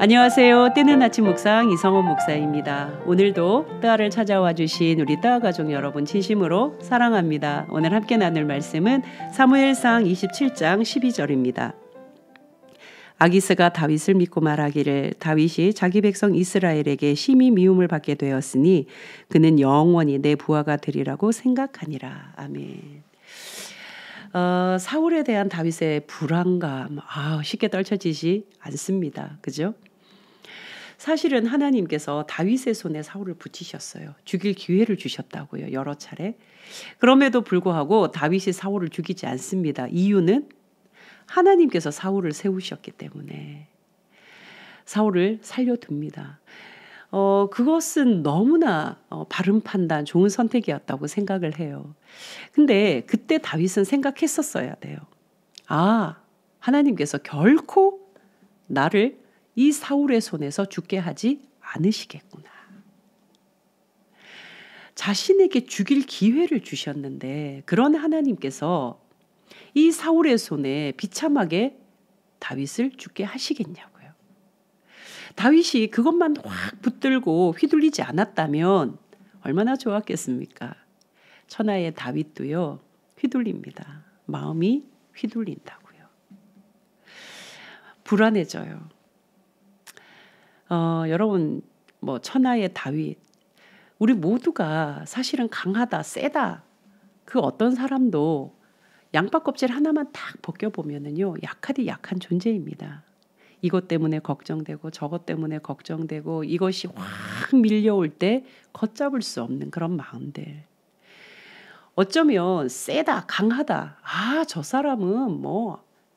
안녕하세요. 때는 아침 묵상 이성원 목사입니다. 오늘도 뜨아를 찾아와 주신 우리 뜨아 가족 여러분 진심으로 사랑합니다. 오늘 함께 나눌 말씀은 사무엘상 27장 12절입니다. 아기스가 다윗을 믿고 말하기를 다윗이 자기 백성 이스라엘에게 심히 미움을 받게 되었으니 그는 영원히 내 부하가 되리라고 생각하니라. 아멘. 사울에 대한 다윗의 불안감 쉽게 떨쳐지지 않습니다. 그죠? 사실은 하나님께서 다윗의 손에 사울을 붙이셨어요. 죽일 기회를 주셨다고요. 여러 차례. 그럼에도 불구하고 다윗이 사울을 죽이지 않습니다. 이유는 하나님께서 사울을 세우셨기 때문에 사울을 살려둡니다. 그것은 너무나 바른 판단, 좋은 선택이었다고 생각을 해요. 근데 그때 다윗은 생각했었어야 돼요. 하나님께서 결코 나를 이 사울의 손에서 죽게 하지 않으시겠구나. 자신에게 죽일 기회를 주셨는데 그런 하나님께서 이 사울의 손에 비참하게 다윗을 죽게 하시겠냐고요. 다윗이 그것만 확 붙들고 휘둘리지 않았다면 얼마나 좋았겠습니까? 천하의 다윗도요 휘둘립니다. 마음이 휘둘린다고요. 불안해져요. 여러분 천하의 다윗 우리 모두가 사실은 강하다 세다 그 어떤 사람도 양파 껍질 하나만 딱 벗겨보면은요 약하디 약한 존재입니다. 이것 때문에 걱정되고 저것 때문에 걱정되고 이것이 확 밀려올 때 걷잡을 수 없는 그런 마음들. 어쩌면 세다 강하다 저 사람은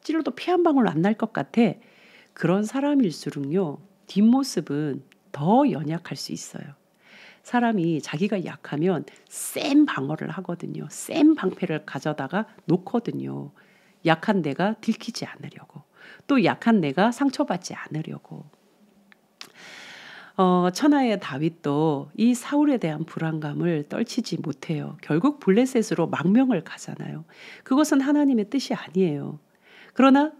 찔러도 피 한 방울 안 날 것 같아. 그런 사람일수록요 뒷모습은 더 연약할 수 있어요. 사람이 자기가 약하면 센 방어를 하거든요. 센 방패를 가져다가 놓거든요. 약한 내가 들키지 않으려고. 또 약한 내가 상처받지 않으려고. 천하의 다윗도 이 사울에 대한 불안감을 떨치지 못해요. 결국 블레셋으로 망명을 가잖아요. 그것은 하나님의 뜻이 아니에요. 그러나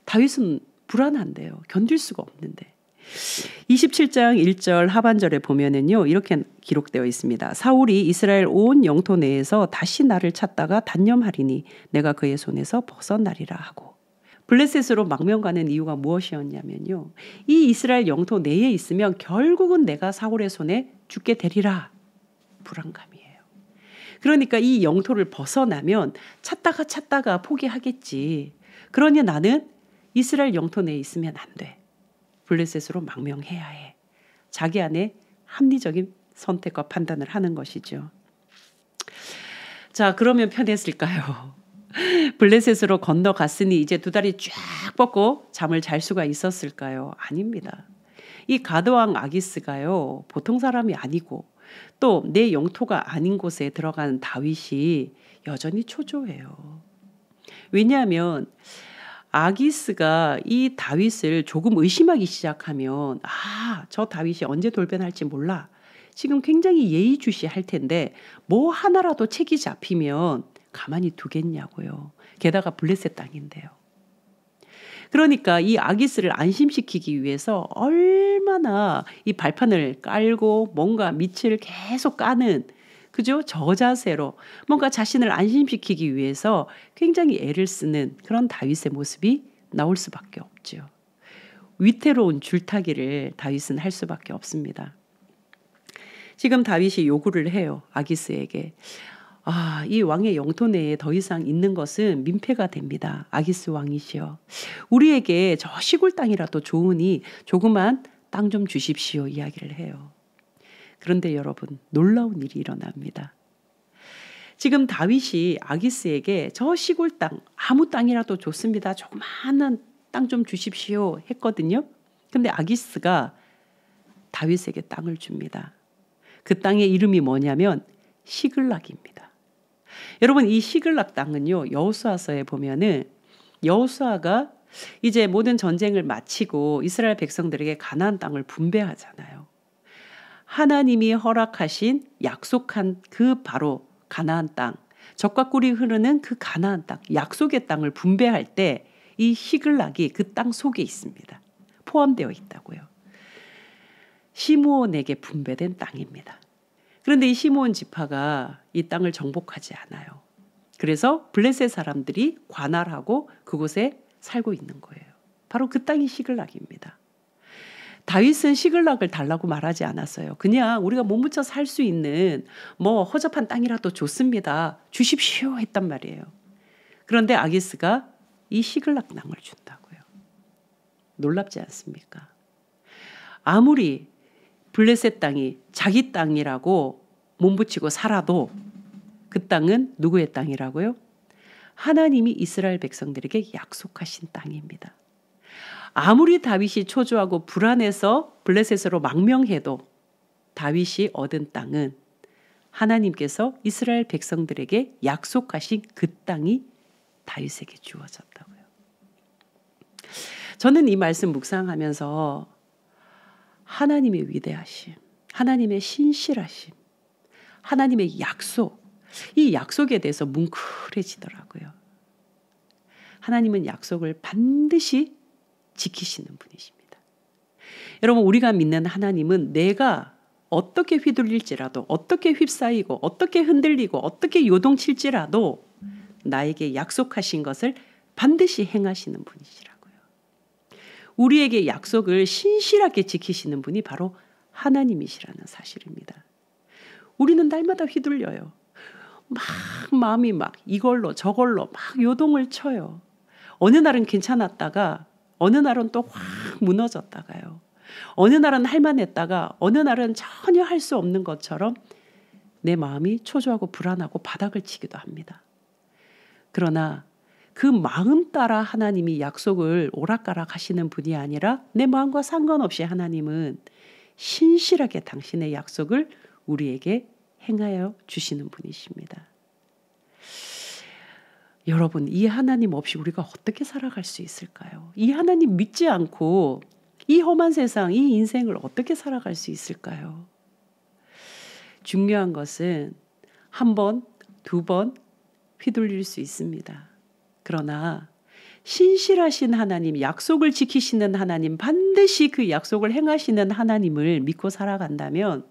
다윗은 불안한데요. 견딜 수가 없는데. 27장 1절 하반절에 보면은요 이렇게 기록되어 있습니다. 사울이 이스라엘 온 영토 내에서 다시 나를 찾다가 단념하리니 내가 그의 손에서 벗어나리라 하고. 블레셋으로 망명 가는 이유가 무엇이었냐면요 이 이스라엘 영토 내에 있으면 결국은 내가 사울의 손에 죽게 되리라. 불안감이에요. 그러니까 이 영토를 벗어나면 찾다가 포기하겠지. 그러니 나는 이스라엘 영토 내에 있으면 안 돼. 블레셋으로 망명해야 해. 자기 안에 합리적인 선택과 판단을 하는 것이죠. 자, 그러면 편했을까요? 블레셋으로 건너갔으니 이제 두 다리 쫙 뻗고 잠을 잘 수가 있었을까요? 아닙니다. 이 가드왕 아기스가요 보통 사람이 아니고 또 내 영토가 아닌 곳에 들어간 다윗이 여전히 초조해요. 왜냐하면 아기스가 이 다윗을 조금 의심하기 시작하면 저 다윗이 언제 돌변할지 몰라. 지금 굉장히 예의주시할 텐데 뭐 하나라도 책이 잡히면 가만히 두겠냐고요. 게다가 블레셋 땅인데요. 그러니까 이 아기스를 안심시키기 위해서 얼마나 이 발판을 깔고 뭔가 밑을 계속 까는 그죠? 저자세로 뭔가 자신을 안심시키기 위해서 굉장히 애를 쓰는 그런 다윗의 모습이 나올 수밖에 없죠. 위태로운 줄타기를 다윗은 할 수밖에 없습니다. 지금 다윗이 요구를 해요. 아기스에게. 이 왕의 영토 내에 더 이상 있는 것은 민폐가 됩니다. 아기스 왕이시여. 우리에게 저 시골 땅이라도 좋으니 조그만 땅 좀 주십시오. 이야기를 해요. 그런데 여러분 놀라운 일이 일어납니다. 지금 다윗이 아기스에게 저 시골 땅 아무 땅이라도 좋습니다. 조그마한 땅 좀 주십시오 했거든요. 근데 아기스가 다윗에게 땅을 줍니다. 그 땅의 이름이 뭐냐면 시글락입니다. 여러분 이 시글락 땅은요 여호수아서에 보면은 여호수아가 이제 모든 전쟁을 마치고 이스라엘 백성들에게 가나안 땅을 분배하잖아요. 하나님이 허락하신 약속한 그 바로 가나안 땅, 젖과 꿀이 흐르는 그 가나안 땅, 약속의 땅을 분배할 때 이 시글락이 그 땅 속에 있습니다. 포함되어 있다고요. 시므온에게 분배된 땅입니다. 그런데 이 시므온 지파가 이 땅을 정복하지 않아요. 그래서 블레셋 사람들이 관할하고 그곳에 살고 있는 거예요. 바로 그 땅이 시글락입니다. 다윗은 시글락을 달라고 말하지 않았어요. 그냥 우리가 몸붙여 살 수 있는 허접한 땅이라도 좋습니다. 주십시오 했단 말이에요. 그런데 아기스가 이 시글락 땅을 준다고요. 놀랍지 않습니까? 아무리 블레셋 땅이 자기 땅이라고 몸붙이고 살아도 그 땅은 누구의 땅이라고요? 하나님이 이스라엘 백성들에게 약속하신 땅입니다. 아무리 다윗이 초조하고 불안해서 블레셋으로 망명해도 다윗이 얻은 땅은 하나님께서 이스라엘 백성들에게 약속하신 그 땅이 다윗에게 주어졌다고요. 저는 이 말씀 묵상하면서 하나님의 위대하심, 하나님의 신실하심, 하나님의 약속, 이 약속에 대해서 뭉클해지더라고요. 하나님은 약속을 반드시 지키시는 분이십니다. 여러분, 우리가 믿는 하나님은 내가 어떻게 휘둘릴지라도, 어떻게 휩싸이고, 어떻게 흔들리고, 어떻게 요동칠지라도 나에게 약속하신 것을 반드시 행하시는 분이시라고요. 우리에게 약속을 신실하게 지키시는 분이 바로 하나님이시라는 사실입니다. 우리는 날마다 휘둘려요. 마음이 이걸로 저걸로 요동을 쳐요. 어느 날은 괜찮았다가 어느 날은 또 확 무너졌다가요. 어느 날은 할만했다가 어느 날은 전혀 할 수 없는 것처럼 내 마음이 초조하고 불안하고 바닥을 치기도 합니다. 그러나 그 마음 따라 하나님이 약속을 오락가락 하시는 분이 아니라 내 마음과 상관없이 하나님은 신실하게 당신의 약속을 우리에게 행하여 주시는 분이십니다. 여러분, 이 하나님 없이 우리가 어떻게 살아갈 수 있을까요? 이 하나님 믿지 않고 이 험한 세상, 이 인생을 어떻게 살아갈 수 있을까요? 중요한 것은 한 번, 두 번 휘둘릴 수 있습니다. 그러나 신실하신 하나님, 약속을 지키시는 하나님, 반드시 그 약속을 행하시는 하나님을 믿고 살아간다면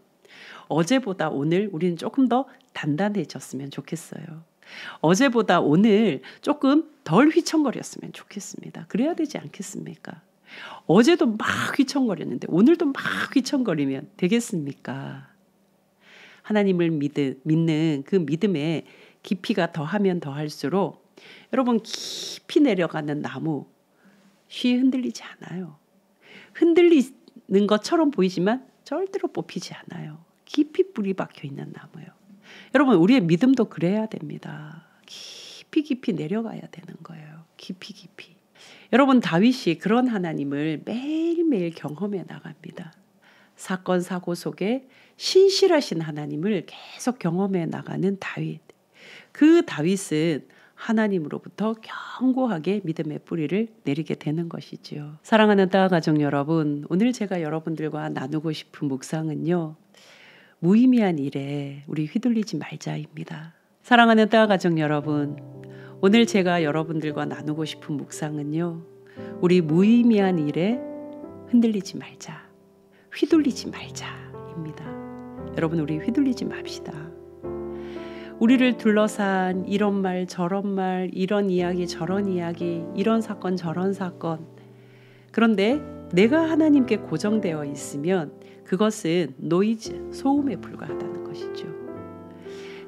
어제보다 오늘 우리는 조금 더 단단해졌으면 좋겠어요. 어제보다 오늘 조금 덜 휘청거렸으면 좋겠습니다. 그래야 되지 않겠습니까? 어제도 막 휘청거렸는데 오늘도 막 휘청거리면 되겠습니까? 하나님을 믿는 그 믿음의 깊이가 더하면 더할수록 여러분, 깊이 내려가는 나무 쉬이 흔들리지 않아요. 흔들리는 것처럼 보이지만 절대로 뽑히지 않아요. 깊이 뿌리 박혀 있는 나무예요. 여러분, 우리의 믿음도 그래야 됩니다. 깊이 내려가야 되는 거예요. 깊이. 여러분, 다윗이 그런 하나님을 매일매일 경험해 나갑니다. 사건 사고 속에 신실하신 하나님을 계속 경험해 나가는 다윗. 그 다윗은 하나님으로부터 견고하게 믿음의 뿌리를 내리게 되는 것이지요. 사랑하는 따 가족 여러분, 오늘 제가 여러분들과 나누고 싶은 묵상은요, 무의미한 일에 우리 휘둘리지 말자입니다. 사랑하는 따 가족 여러분, 오늘 제가 여러분들과 나누고 싶은 묵상은요, 우리 무의미한 일에 흔들리지 말자, 휘둘리지 말자입니다. 여러분, 우리 휘둘리지 맙시다. 우리를 둘러싼 이런 말 저런 말, 이런 이야기 저런 이야기, 이런 사건 저런 사건, 그런데 내가 하나님께 고정되어 있으면 그것은 노이즈, 소음에 불과하다는 것이죠.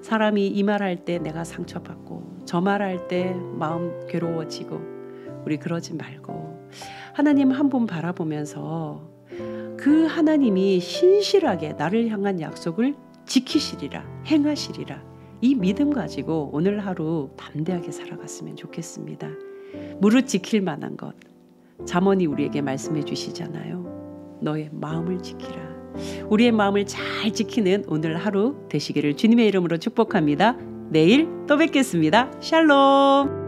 사람이 이 말할 때 내가 상처받고 저 말할 때 마음 괴로워지고, 우리 그러지 말고 하나님 한 분 바라보면서 그 하나님이 신실하게 나를 향한 약속을 지키시리라, 행하시리라, 이 믿음 가지고 오늘 하루 담대하게 살아갔으면 좋겠습니다. 무릇 지킬 만한 것, 잠언이 우리에게 말씀해 주시잖아요. 너의 마음을 지키라. 우리의 마음을 잘 지키는 오늘 하루 되시기를 주님의 이름으로 축복합니다. 내일 또 뵙겠습니다. 샬롬.